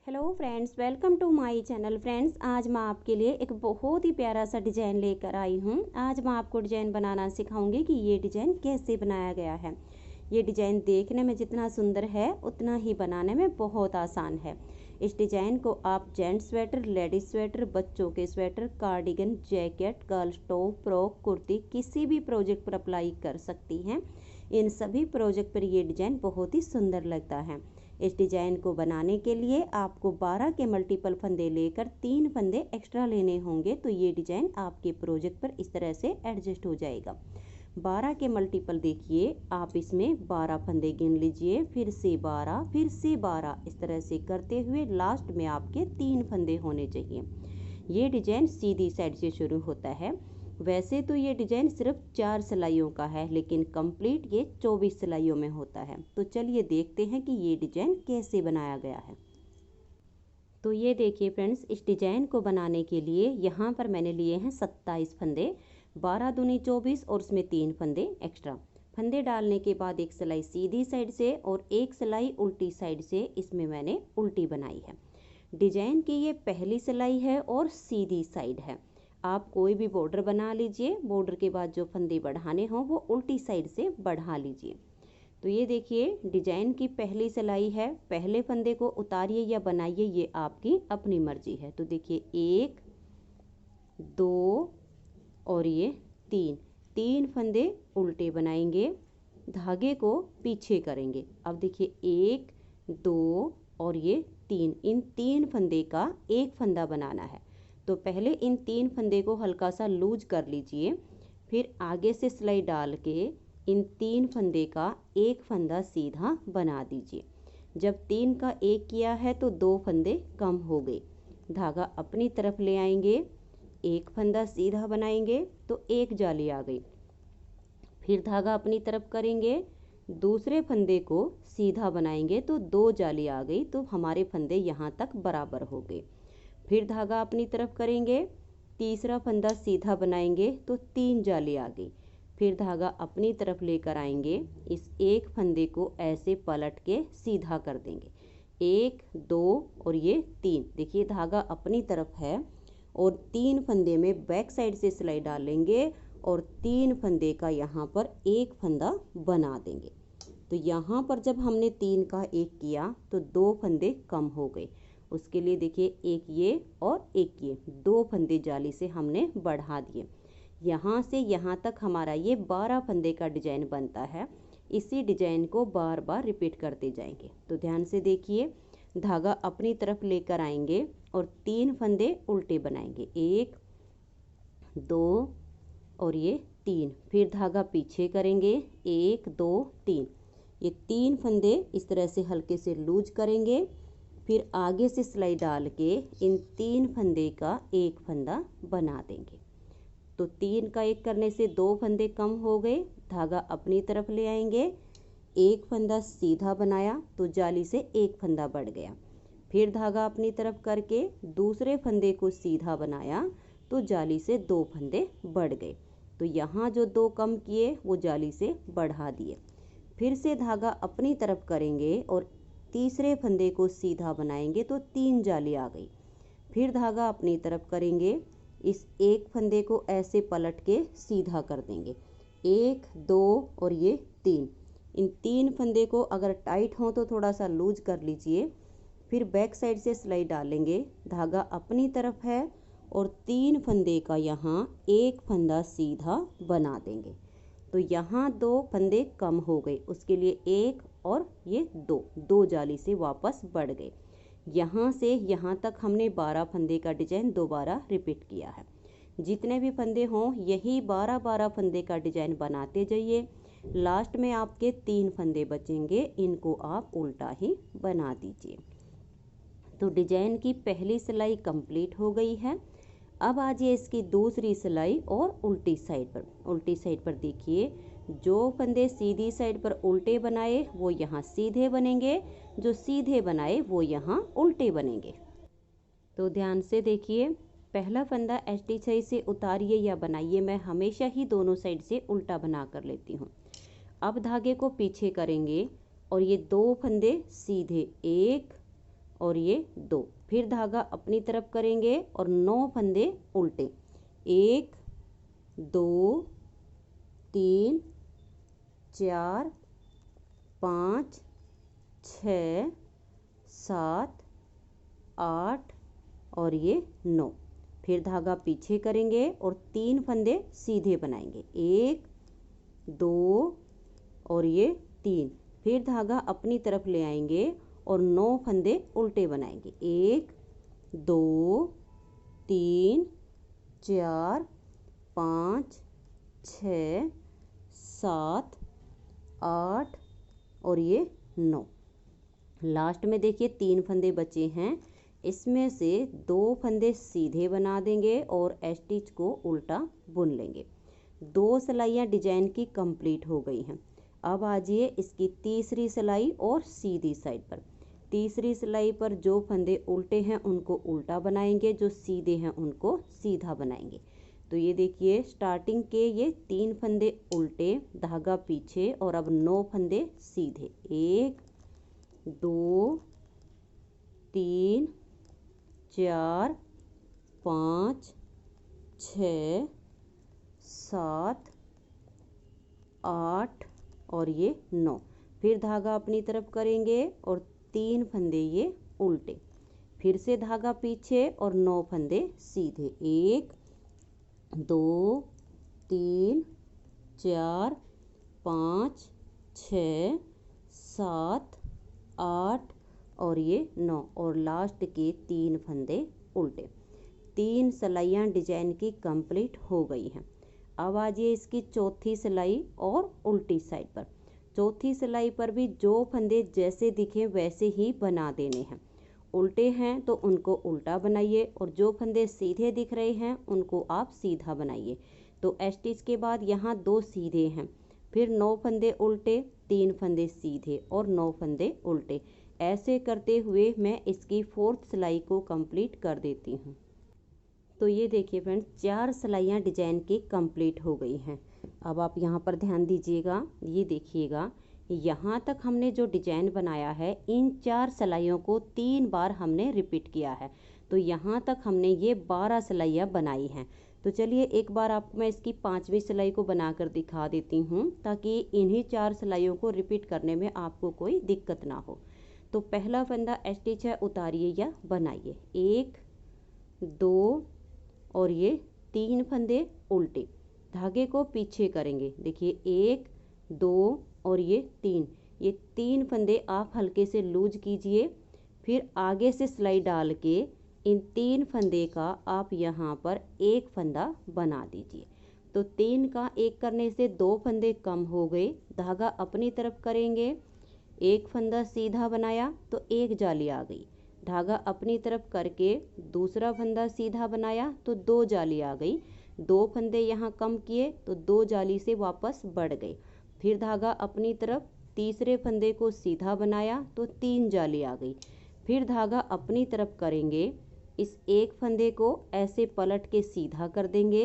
Hello friends, welcome to my channel. Friends, आज मैं आपके लिए एक बहुत ही प्यारा सा डिज़ाइन लेकर आई हूँ। आज मैं आपको डिज़ाइन बनाना सिखाऊंगी कि ये डिज़ाइन कैसे बनाया गया है। ये डिज़ाइन देखने में जितना सुंदर है उतना ही बनाने में बहुत आसान है। इस डिज़ाइन को आप जेंट्स स्वेटर, लेडीज स्वेटर, बच्चों के sweater, cardigan, jacket, girls top, frock, kurti किसी भी प्रोजेक्ट पर अप्लाई कर सकती हैं। इन सभी प्रोजेक्ट पर ये डिज़ाइन बहुत ही सुंदर लगता है। इस डिज़ाइन को बनाने के लिए आपको 12 के मल्टीपल फंदे लेकर 3 फंदे एक्स्ट्रा लेने होंगे, तो ये डिज़ाइन आपके प्रोजेक्ट पर इस तरह से एडजस्ट हो जाएगा। 12 के मल्टीपल देखिए, आप इसमें 12 फंदे गिन लीजिए, फिर से 12, फिर से 12, इस तरह से करते हुए लास्ट में आपके 3 फंदे होने चाहिए। ये डिज़ाइन सीधी साइड से शुरू होता है। वैसे तो ये डिज़ाइन सिर्फ 4 सिलाइयों का है, लेकिन कंप्लीट ये 24 सिलाइयों में होता है। तो चलिए देखते हैं कि ये डिज़ाइन कैसे बनाया गया है। तो ये देखिए फ्रेंड्स, इस डिज़ाइन को बनाने के लिए यहाँ पर मैंने लिए हैं 27 फंदे, 12 दूनी 24 और उसमें 3 फंदे एक्स्ट्रा। फंदे डालने के बाद एक सिलाई सीधी साइड से और एक सिलाई उल्टी साइड से इसमें मैंने उल्टी बनाई है। डिज़ाइन की ये पहली सिलाई है और सीधी साइड है। आप कोई भी बॉर्डर बना लीजिए, बॉर्डर के बाद जो फंदे बढ़ाने हों वो उल्टी साइड से बढ़ा लीजिए। तो ये देखिए, डिज़ाइन की पहली सिलाई है। पहले फंदे को उतारिए या बनाइए, ये आपकी अपनी मर्जी है। तो देखिए 1, 2 और ये 3 फंदे उल्टे बनाएंगे, धागे को पीछे करेंगे। अब देखिए 1, 2 और ये 3, इन 3 फंदे का एक फंदा बनाना है। तो पहले इन 3 फंदे को हल्का सा लूज कर लीजिए, फिर आगे से सिलाई डाल के इन 3 फंदे का एक फंदा सीधा बना दीजिए। जब 3 का एक किया है तो 2 फंदे कम हो गए। धागा अपनी तरफ ले आएंगे, एक फंदा सीधा बनाएंगे तो एक जाली आ गई। फिर धागा अपनी तरफ करेंगे, दूसरे फंदे को सीधा बनाएंगे तो 2 जाली आ गई। तो हमारे फंदे यहाँ तक बराबर हो गए। फिर धागा अपनी तरफ करेंगे, तीसरा फंदा सीधा बनाएंगे तो 3 जाली आ गई। फिर धागा अपनी तरफ लेकर आएंगे, इस एक फंदे को ऐसे पलट के सीधा कर देंगे। 1, 2 और ये 3। देखिए धागा अपनी तरफ है और 3 फंदे में बैक साइड से सिलाई डालेंगे और 3 फंदे का यहाँ पर एक फंदा बना देंगे। तो यहाँ पर जब हमने 3 का एक किया तो 2 फंदे कम हो गए। उसके लिए देखिए एक ये और एक ये 2 फंदे जाली से हमने बढ़ा दिए। यहाँ से यहाँ तक हमारा ये 12 फंदे का डिजाइन बनता है। इसी डिजाइन को बार बार रिपीट करते जाएंगे। तो ध्यान से देखिए, धागा अपनी तरफ लेकर आएंगे और 3 फंदे उल्टे बनाएंगे, 1, 2 और ये 3। फिर धागा पीछे करेंगे, 1, 2, 3। ये 3 फंदे इस तरह से हल्के से लूज करेंगे, फिर आगे से सिलाई डाल के इन 3 फंदे का एक फंदा बना देंगे। तो 3 का एक करने से 2 फंदे कम हो गए। धागा अपनी तरफ ले आएंगे, एक फंदा सीधा बनाया तो जाली से एक फंदा बढ़ गया। फिर धागा अपनी तरफ करके दूसरे फंदे को सीधा बनाया तो जाली से 2 फंदे बढ़ गए। तो यहाँ जो 2 कम किए वो जाली से बढ़ा दिए। फिर से धागा अपनी तरफ करेंगे और तीसरे फंदे को सीधा बनाएंगे तो 3 जाली आ गई। फिर धागा अपनी तरफ करेंगे, इस एक फंदे को ऐसे पलट के सीधा कर देंगे, 1, 2 और ये 3। इन 3 फंदे को अगर टाइट हो तो थोड़ा सा लूज कर लीजिए। फिर बैक साइड से सिलाई डालेंगे, धागा अपनी तरफ है और 3 फंदे का यहाँ एक फंदा सीधा बना देंगे। तो यहाँ 2 फंदे कम हो गए, उसके लिए 1 और ये 2 जाली से वापस बढ़ गए। यहाँ से यहाँ तक हमने 12 फंदे का डिजाइन दोबारा रिपीट किया है। जितने भी फंदे हों यही 12-12 फंदे का डिजाइन बनाते जाइए। लास्ट में आपके 3 फंदे बचेंगे, इनको आप उल्टा ही बना दीजिए। तो डिजाइन की पहली सिलाई कंप्लीट हो गई है। अब आ जाइए इसकी दूसरी सिलाई और उल्टी साइड पर। उल्टी साइड पर देखिए, जो फंदे सीधी साइड पर उल्टे बनाए वो यहाँ सीधे बनेंगे, जो सीधे बनाए वो यहाँ उल्टे बनेंगे। तो ध्यान से देखिए, पहला फंदा एस्टी सही से उतारिए या बनाइए। मैं हमेशा ही दोनों साइड से उल्टा बना कर लेती हूँ। अब धागे को पीछे करेंगे और ये 2 फंदे सीधे, 1 और ये 2। फिर धागा अपनी तरफ करेंगे और 9 फंदे उल्टे, 1 2 3 4 5 6 7 8 और ये 9। फिर धागा पीछे करेंगे और 3 फंदे सीधे बनाएंगे, 1 2 और ये 3। फिर धागा अपनी तरफ ले आएंगे और 9 फंदे उल्टे बनाएंगे, 1 2 3 4 5 6 7 8 और ये 9। लास्ट में देखिए 3 फंदे बचे हैं, इसमें से 2 फंदे सीधे बना देंगे और स्टिच को उल्टा बुन लेंगे। 2 सिलाइयाँ डिजाइन की कंप्लीट हो गई हैं। अब आ जाइए इसकी तीसरी सिलाई और सीधी साइड पर। तीसरी सिलाई पर जो फंदे उल्टे हैं उनको उल्टा बनाएंगे, जो सीधे हैं उनको सीधा बनाएंगे। तो ये देखिए स्टार्टिंग के ये 3 फंदे उल्टे, धागा पीछे और अब 9 फंदे सीधे, 1 2 3 4 5 6 7 8 और ये 9। फिर धागा अपनी तरफ करेंगे और 3 फंदे ये उल्टे, फिर से धागा पीछे और 9 फंदे सीधे, 1 2 3 4 5 6 7 8 और ये 9 और लास्ट के 3 फंदे उल्टे। 3 सिलाइयाँ डिजाइन की कंप्लीट हो गई हैं। अब आ जाइए इसकी चौथी सिलाई और उल्टी साइड पर। चौथी सिलाई पर भी जो फंदे जैसे दिखे वैसे ही बना देने हैं। उल्टे हैं तो उनको उल्टा बनाइए और जो फंदे सीधे दिख रहे हैं उनको आप सीधा बनाइए। तो स्टिच के बाद यहाँ 2 सीधे हैं, फिर 9 फंदे उल्टे, 3 फंदे सीधे और 9 फंदे उल्टे। ऐसे करते हुए मैं इसकी 4th सिलाई को कंप्लीट कर देती हूँ। तो ये देखिए फ्रेंड्स 4 सिलाइयाँ डिजाइन की कंप्लीट हो गई हैं। अब आप यहाँ पर ध्यान दीजिएगा, ये देखिएगा यहाँ तक हमने जो डिजाइन बनाया है इन 4 सिलाइयों को 3 बार हमने रिपीट किया है। तो यहाँ तक हमने ये 12 सिलाइयाँ बनाई हैं। तो चलिए एक बार आपको मैं इसकी 5वीं सिलाई को बनाकर दिखा देती हूँ ताकि इन्हीं 4 सिलाइयों को रिपीट करने में आपको कोई दिक्कत ना हो। तो पहला फंदा स्टिच है, उतारिए या बनाइए, 1 2 और ये 3 फंदे उल्टे, धागे को पीछे करेंगे, देखिए 1 2 और ये 3। ये 3 फंदे आप हल्के से लूज कीजिए, फिर आगे से सिलाई डाल के इन 3 फंदे का आप यहाँ पर 1 फंदा बना दीजिए। तो 3 का 1 करने से 2 फंदे कम हो गए, धागा अपनी तरफ करेंगे, 1 फंदा सीधा बनाया तो 1 जाली आ गई, धागा अपनी तरफ करके दूसरा फंदा सीधा बनाया तो 2 जाली आ गई, 2 फंदे यहाँ कम किए तो 2 जाली से वापस बढ़ गए। फिर धागा अपनी तरफ तीसरे फंदे को सीधा बनाया तो 3 जाली आ गई। फिर धागा अपनी तरफ करेंगे, इस 1 फंदे को ऐसे पलट के सीधा कर देंगे,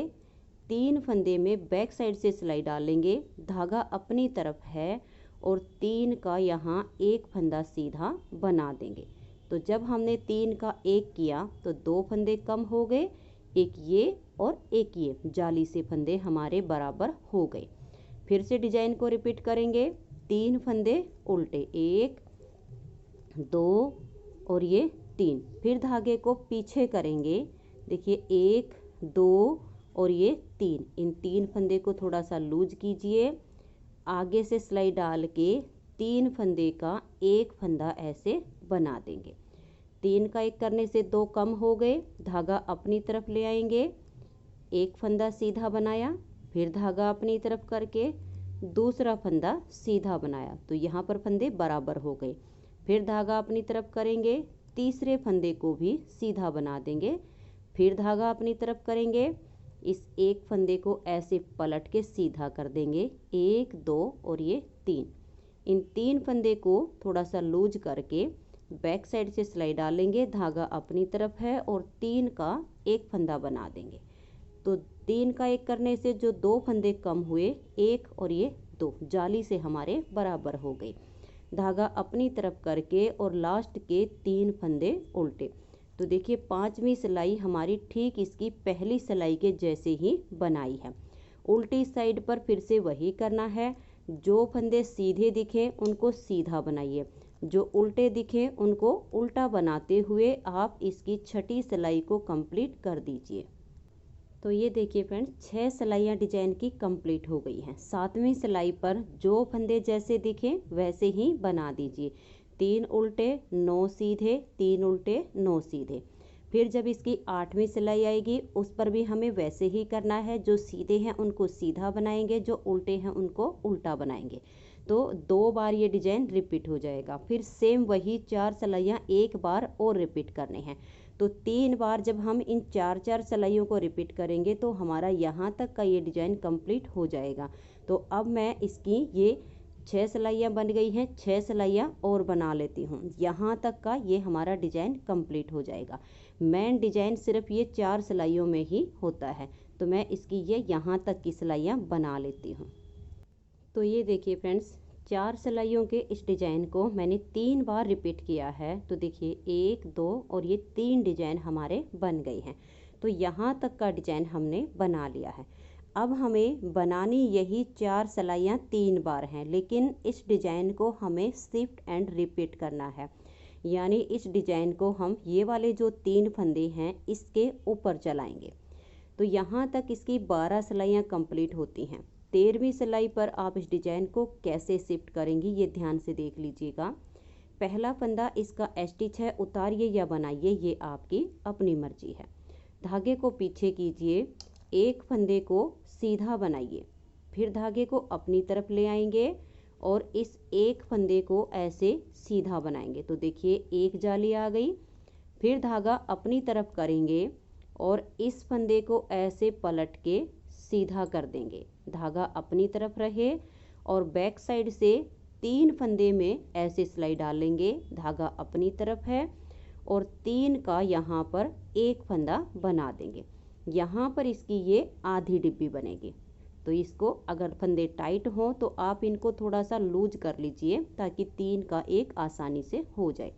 3 फंदे में बैक साइड से सिलाई डालेंगे, धागा अपनी तरफ है और 3 का यहाँ 1 फंदा सीधा बना देंगे। तो जब हमने 3 का 1 किया तो 2 फंदे कम हो गए, एक ये और एक ये जाली से फंदे हमारे बराबर हो गए। फिर से डिजाइन को रिपीट करेंगे, 3 फंदे उल्टे, 1 2 और ये 3। फिर धागे को पीछे करेंगे, देखिए 1 2 और ये 3। इन 3 फंदे को थोड़ा सा लूज कीजिए, आगे से सिलाई डाल के 3 फंदे का 1 फंदा ऐसे बना देंगे। 3 का 1 करने से 2 कम हो गए, धागा अपनी तरफ ले आएंगे, 1 फंदा सीधा बनाया, फिर धागा अपनी तरफ करके दूसरा फंदा सीधा बनाया तो यहाँ पर फंदे बराबर हो गए। फिर धागा अपनी तरफ करेंगे, तीसरे फंदे को भी सीधा बना देंगे, फिर धागा अपनी तरफ करेंगे, इस 1 फंदे को ऐसे पलट के सीधा कर देंगे, 1 2 और ये 3। इन 3 फंदे को थोड़ा सा लूज करके बैक साइड से सिलाई डालेंगे, धागा अपनी तरफ है और 3 का 1 फंदा बना देंगे। तो 3 का 1 करने से जो 2 फंदे कम हुए, 1 और ये 2 जाली से हमारे बराबर हो गए। धागा अपनी तरफ करके और लास्ट के 3 फंदे उल्टे। तो देखिए 5वीं सिलाई हमारी ठीक इसकी पहली सिलाई के जैसे ही बनाई है। उल्टी साइड पर फिर से वही करना है, जो फंदे सीधे दिखे उनको सीधा बनाइए, जो उल्टे दिखे उनको उल्टा बनाते हुए आप इसकी छठी सिलाई को कंप्लीट कर दीजिए। तो ये देखिए फ्रेंड्स 6 सिलाइयाँ डिजाइन की कंप्लीट हो गई हैं। 7वीं सिलाई पर जो फंदे जैसे दिखे वैसे ही बना दीजिए, 3 उल्टे 9 सीधे, 3 उल्टे 9 सीधे। फिर जब इसकी 8वीं सिलाई आएगी उस पर भी हमें वैसे ही करना है, जो सीधे हैं उनको सीधा बनाएंगे, जो उल्टे हैं उनको उल्टा बनाएंगे। तो 2 बार ये डिजाइन रिपीट हो जाएगा। फिर सेम वही 4 सिलाइयाँ एक बार और रिपीट करने हैं। तो 3 बार जब हम इन 4 सिलाइयों को रिपीट करेंगे तो हमारा यहाँ तक का ये डिजाइन कंप्लीट हो जाएगा। तो अब मैं इसकी ये 6 सिलाइयाँ बन गई हैं, 6 सिलाइयाँ और बना लेती हूँ। यहाँ तक का ये हमारा डिजाइन कंप्लीट हो जाएगा। मेन डिजाइन सिर्फ ये 4 सिलाइयों में ही होता है, तो मैं इसकी ये यहाँ तक की सिलाइयाँ बना लेती हूँ। तो ये देखिए फ्रेंड्स 4 सिलाइयों के इस डिजाइन को मैंने 3 बार रिपीट किया है। तो देखिए 1 2 और ये 3 डिजाइन हमारे बन गए हैं। तो यहाँ तक का डिजाइन हमने बना लिया है। अब हमें बनानी यही 4 सिलाइयाँ 3 बार हैं, लेकिन इस डिजाइन को हमें शिफ्ट एंड रिपीट करना है। यानी इस डिजाइन को हम ये वाले जो 3 फंदे हैं इसके ऊपर चलाएंगे। तो यहाँ तक इसकी 12 सिलाइयाँ कंप्लीट होती हैं। 13वीं सिलाई पर आप इस डिजाइन को कैसे शिफ्ट करेंगी ये ध्यान से देख लीजिएगा। पहला फंदा इसका स्टिच है, उतारिए या बनाइए ये आपकी अपनी मर्जी है। धागे को पीछे कीजिए, एक फंदे को सीधा बनाइए, फिर धागे को अपनी तरफ ले आएंगे और इस एक फंदे को ऐसे सीधा बनाएंगे। तो देखिए एक जाली आ गई। फिर धागा अपनी तरफ करेंगे और इस फंदे को ऐसे पलट के सीधा कर देंगे। धागा अपनी तरफ रहे और बैक साइड से 3 फंदे में ऐसे सिलाई डालेंगे। धागा अपनी तरफ है और 3 का यहाँ पर एक फंदा बना देंगे। यहाँ पर इसकी ये आधी डिब्बी बनेगी। तो इसको अगर फंदे टाइट हो तो आप इनको थोड़ा सा लूज कर लीजिए ताकि 3 का एक आसानी से हो जाए।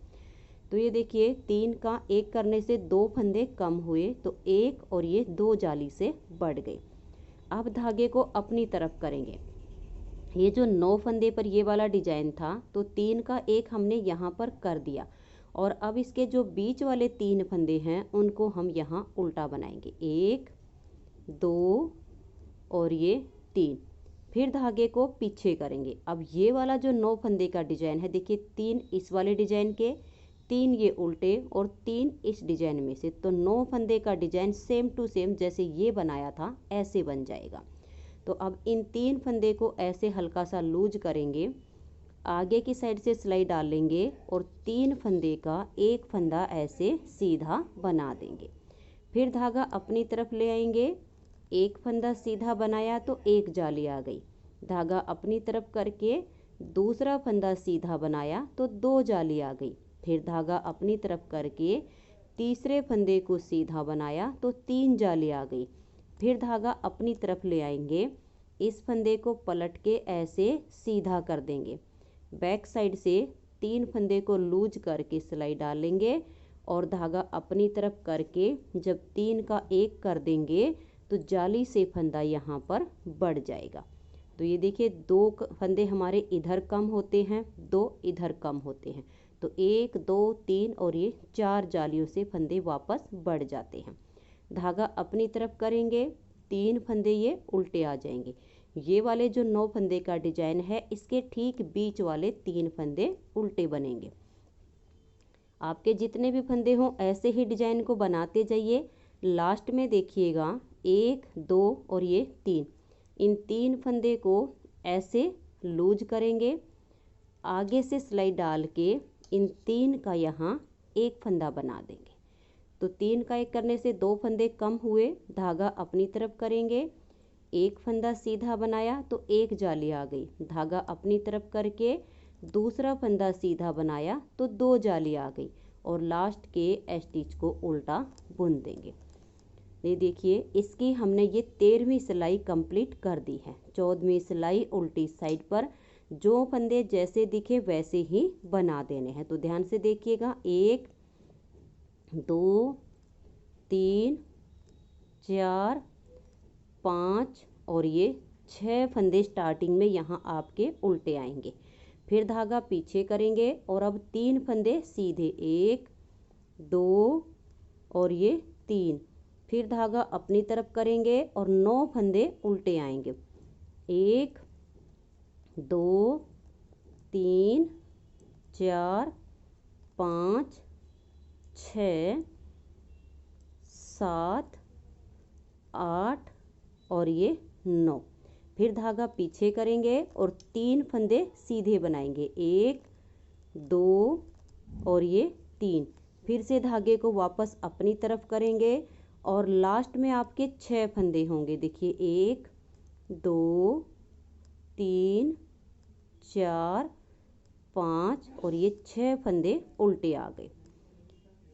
तो ये देखिए 3 का एक करने से 2 फंदे कम हुए, तो 1 और ये 2 जाली से बढ़ गए। अब धागे को अपनी तरफ करेंगे। ये जो 9 फंदे पर ये वाला डिजाइन था तो 3 का एक हमने यहाँ पर कर दिया और अब इसके जो बीच वाले 3 फंदे हैं उनको हम यहाँ उल्टा बनाएंगे। 1 2 और ये 3। फिर धागे को पीछे करेंगे। अब ये वाला जो 9 फंदे का डिजाइन है देखिए 3 इस वाले डिजाइन के, 3 ये उल्टे और 3 इस डिजाइन में से, तो 9 फंदे का डिजाइन सेम टू सेम जैसे ये बनाया था ऐसे बन जाएगा। तो अब इन 3 फंदे को ऐसे हल्का सा लूज करेंगे, आगे की साइड से सिलाई डालेंगे और 3 फंदे का एक फंदा ऐसे सीधा बना देंगे। फिर धागा अपनी तरफ ले आएंगे, एक फंदा सीधा बनाया तो एक जाली आ गई। धागा अपनी तरफ करके दूसरा फंदा सीधा बनाया तो 2 जाली आ गई। फिर धागा अपनी तरफ करके तीसरे फंदे को सीधा बनाया तो 3 जाली आ गई। फिर धागा अपनी तरफ ले आएंगे, इस फंदे को पलट के ऐसे सीधा कर देंगे। बैक साइड से 3 फंदे को लूज करके सिलाई डालेंगे और धागा अपनी तरफ करके जब 3 का एक कर देंगे तो जाली से फंदा यहाँ पर बढ़ जाएगा। तो ये देखिए 2 फंदे हमारे इधर कम होते हैं, 2 इधर कम होते हैं, तो 1 2 3 और ये 4 जालियों से फंदे वापस बढ़ जाते हैं। धागा अपनी तरफ करेंगे, 3 फंदे ये उल्टे आ जाएंगे। ये वाले जो 9 फंदे का डिजाइन है इसके ठीक बीच वाले 3 फंदे उल्टे बनेंगे। आपके जितने भी फंदे हों ऐसे ही डिजाइन को बनाते जाइए। लास्ट में देखिएगा 1 2 और ये 3, इन 3 फंदे को ऐसे लूज करेंगे, आगे से सिलाई डाल के इन 3 का यहाँ एक फंदा बना देंगे। तो 3 का एक करने से 2 फंदे कम हुए। धागा अपनी तरफ करेंगे, एक फंदा सीधा बनाया तो एक जाली आ गई। धागा अपनी तरफ करके दूसरा फंदा सीधा बनाया तो 2 जाली आ गई और लास्ट के स्टिच को उल्टा बुन देंगे। ये देखिए इसकी हमने ये 13वीं सिलाई कंप्लीट कर दी है। 14वीं सिलाई उल्टी साइड पर जो फंदे जैसे दिखे वैसे ही बना देने हैं। तो ध्यान से देखिएगा, 1 2 3 4 5 और ये 6 फंदे स्टार्टिंग में यहाँ आपके उल्टे आएंगे। फिर धागा पीछे करेंगे और अब 3 फंदे सीधे, 1 2 और ये 3। फिर धागा अपनी तरफ करेंगे और 9 फंदे उल्टे आएंगे, 1 2 3 4 5 6 7 8 और ये 9। फिर धागा पीछे करेंगे और 3 फंदे सीधे बनाएंगे, 1 2 और ये 3। फिर से धागे को वापस अपनी तरफ करेंगे और लास्ट में आपके 6 फंदे होंगे। देखिए 1 2 3 4 5 और ये 6 फंदे उल्टे आ गए।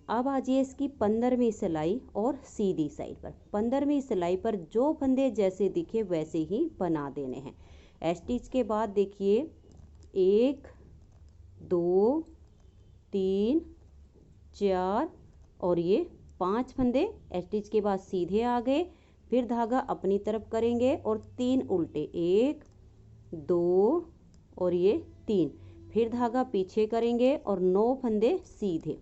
अब आ जाइए इसकी 15वीं सिलाई और सीधी साइड पर। 15वीं सिलाई पर जो फंदे जैसे दिखे वैसे ही बना देने हैं। स्टिच के बाद देखिए 1 2 3 4 और ये 5 फंदे स्टिच के बाद सीधे आ गए। फिर धागा अपनी तरफ करेंगे और 3 उल्टे, 1 2 और ये 3। फिर धागा पीछे करेंगे और 9 फंदे सीधे।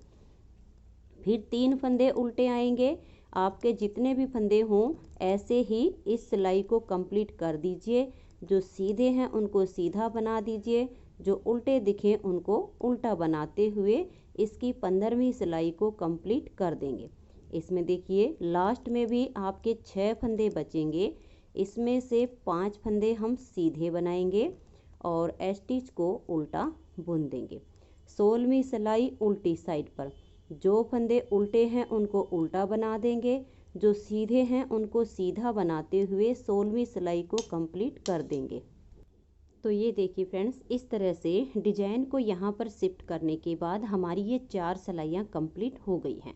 फिर 3 फंदे उल्टे आएंगे। आपके जितने भी फंदे हों ऐसे ही इस सिलाई को कंप्लीट कर दीजिए। जो सीधे हैं उनको सीधा बना दीजिए, जो उल्टे दिखे उनको उल्टा बनाते हुए इसकी 15वीं सिलाई को कंप्लीट कर देंगे। इसमें देखिए लास्ट में भी आपके 6 फंदे बचेंगे। इसमें से 5 फंदे हम सीधे बनाएंगे और स्टिच को उल्टा बुन देंगे। 16वीं सिलाई उल्टी साइड पर जो फंदे उल्टे हैं उनको उल्टा बना देंगे, जो सीधे हैं उनको सीधा बनाते हुए 16वीं सिलाई को कंप्लीट कर देंगे। तो ये देखिए फ्रेंड्स, इस तरह से डिजाइन को यहाँ पर शिफ्ट करने के बाद हमारी ये 4 सिलाइयाँ कंप्लीट हो गई हैं।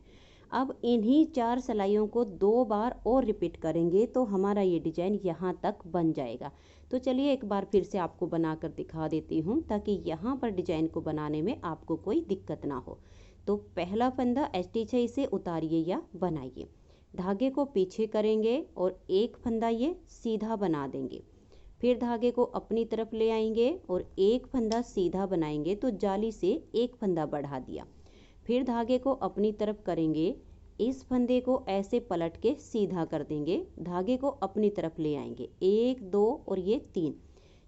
अब इन्हीं 4 सिलाइयों को 2 बार और रिपीट करेंगे तो हमारा ये डिजाइन यहाँ तक बन जाएगा। तो चलिए एक बार फिर से आपको बनाकर दिखा देती हूँ ताकि यहाँ पर डिजाइन को बनाने में आपको कोई दिक्कत ना हो। तो पहला फंदा स्टिच है, इसे उतारिए या बनाइए। धागे को पीछे करेंगे और एक फंदा ये सीधा बना देंगे। फिर धागे को अपनी तरफ ले आएंगे और एक फंदा सीधा बनाएंगे तो जाली से एक फंदा बढ़ा दिया। फिर धागे को अपनी तरफ करेंगे, इस फंदे को ऐसे पलट के सीधा कर देंगे। धागे को अपनी तरफ ले आएंगे, 1 2 और ये 3।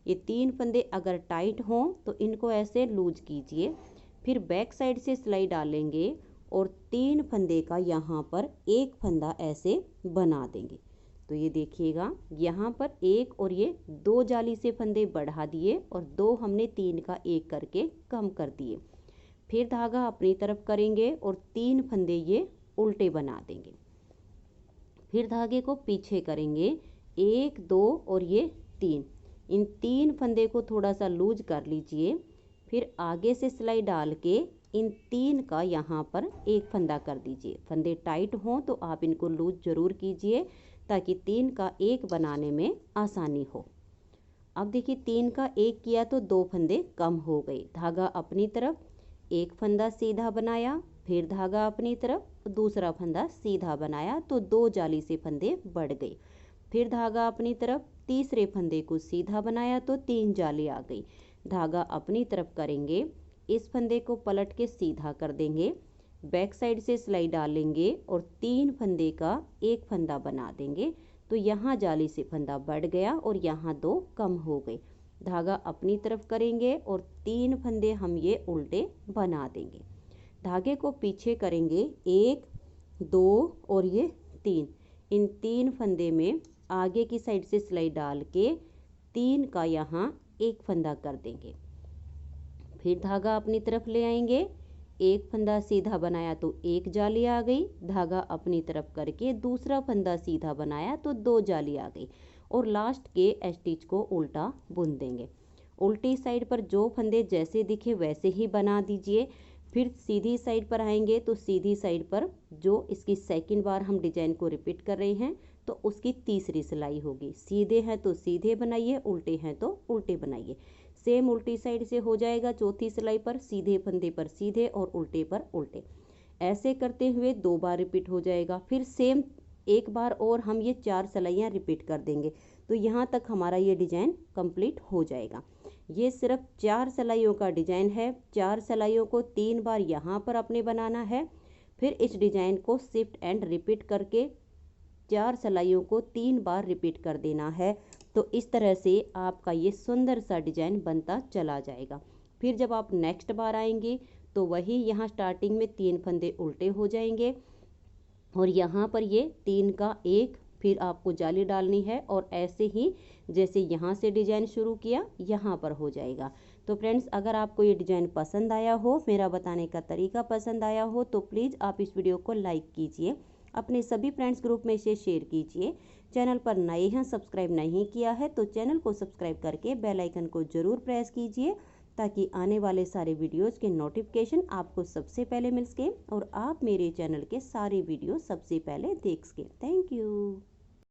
ये 3 फंदे अगर टाइट हों तो इनको ऐसे लूज कीजिए। फिर बैक साइड से सिलाई डालेंगे और 3 फंदे का यहाँ पर एक फंदा ऐसे बना देंगे। तो ये देखिएगा यहाँ पर 1 और ये 2 जाली से फंदे बढ़ा दिए और 2 हमने 3 का 1 करके कम कर दिए। फिर धागा अपनी तरफ करेंगे और 3 फंदे ये उल्टे बना देंगे। फिर धागे को पीछे करेंगे, 1 2 और ये 3। इन 3 फंदे को थोड़ा सा लूज कर लीजिए। फिर आगे से सिलाई डाल के इन 3 का यहाँ पर एक फंदा कर दीजिए। फंदे टाइट हों तो आप इनको लूज जरूर कीजिए ताकि 3 का 1 बनाने में आसानी हो। अब देखिए 3 का 1 किया तो 2 फंदे कम हो गए। धागा अपनी तरफ, एक फंदा सीधा बनाया, फिर धागा अपनी तरफ दूसरा फंदा सीधा बनाया तो 2 जाली से फंदे बढ़ गए। फिर धागा अपनी तरफ, तीसरे फंदे को सीधा बनाया तो 3 जाली आ गई। धागा अपनी तरफ करेंगे, इस फंदे को पलट के सीधा कर देंगे। बैक साइड से सिलाई डालेंगे और 3 फंदे का एक फंदा बना देंगे तो यहाँ जाली से फंदा बढ़ गया और यहाँ 2 कम हो गए। धागा अपनी तरफ करेंगे और 3 फंदे हम ये उल्टे बना देंगे। धागे को पीछे करेंगे, 1 2 और ये 3। इन 3 फंदे में आगे की साइड से सिलाई डाल के 3 का यहाँ एक फंदा कर देंगे। फिर धागा अपनी तरफ ले आएंगे, एक फंदा सीधा बनाया तो 1 जाली आ गई। धागा अपनी तरफ करके दूसरा फंदा सीधा बनाया तो 2 जाली आ गई और लास्ट के स्टिच को उल्टा बुन देंगे। उल्टी साइड पर जो फंदे जैसे दिखे वैसे ही बना दीजिए। फिर सीधी साइड पर आएंगे तो सीधी साइड पर जो इसकी सेकंड बार हम डिजाइन को रिपीट कर रहे हैं तो उसकी तीसरी सिलाई होगी। सीधे हैं तो सीधे बनाइए, उल्टे हैं तो उल्टे बनाइए। सेम उल्टी साइड से हो जाएगा चौथी सिलाई पर, सीधे फंदे पर सीधे और उल्टे पर उल्टे। ऐसे करते हुए 2 बार रिपीट हो जाएगा। फिर सेम एक बार और हम ये 4 सिलाइयाँ रिपीट कर देंगे। तो यहाँ तक हमारा ये डिजाइन कंप्लीट हो जाएगा। ये सिर्फ 4 सिलाइयों का डिजाइन है। 4 सिलाइयों को 3 बार यहाँ पर अपने बनाना है। फिर इस डिजाइन को शिफ्ट एंड रिपीट करके 4 सिलाइयों को 3 बार रिपीट कर देना है। तो इस तरह से आपका ये सुंदर सा डिजाइन बनता चला जाएगा। फिर जब आप नेक्स्ट बार आएंगे तो वही यहाँ स्टार्टिंग में 3 फंदे उल्टे हो जाएंगे और यहाँ पर ये 3 का 1, फिर आपको जाली डालनी है और ऐसे ही जैसे यहाँ से डिजाइन शुरू किया यहाँ पर हो जाएगा। तो फ्रेंड्स, अगर आपको ये डिजाइन पसंद आया हो, मेरा बताने का तरीका पसंद आया हो, तो प्लीज़ आप इस वीडियो को लाइक कीजिए, अपने सभी फ्रेंड्स ग्रुप में इसे शेयर कीजिए। चैनल पर नए हैं, सब्सक्राइब नहीं किया है तो चैनल को सब्सक्राइब करके बेल आइकन को ज़रूर प्रेस कीजिए ताकि आने वाले सारे वीडियोज़ के नोटिफिकेशन आपको सबसे पहले मिल सके और आप मेरे चैनल के सारे वीडियो सबसे पहले देख सकें। Thank you.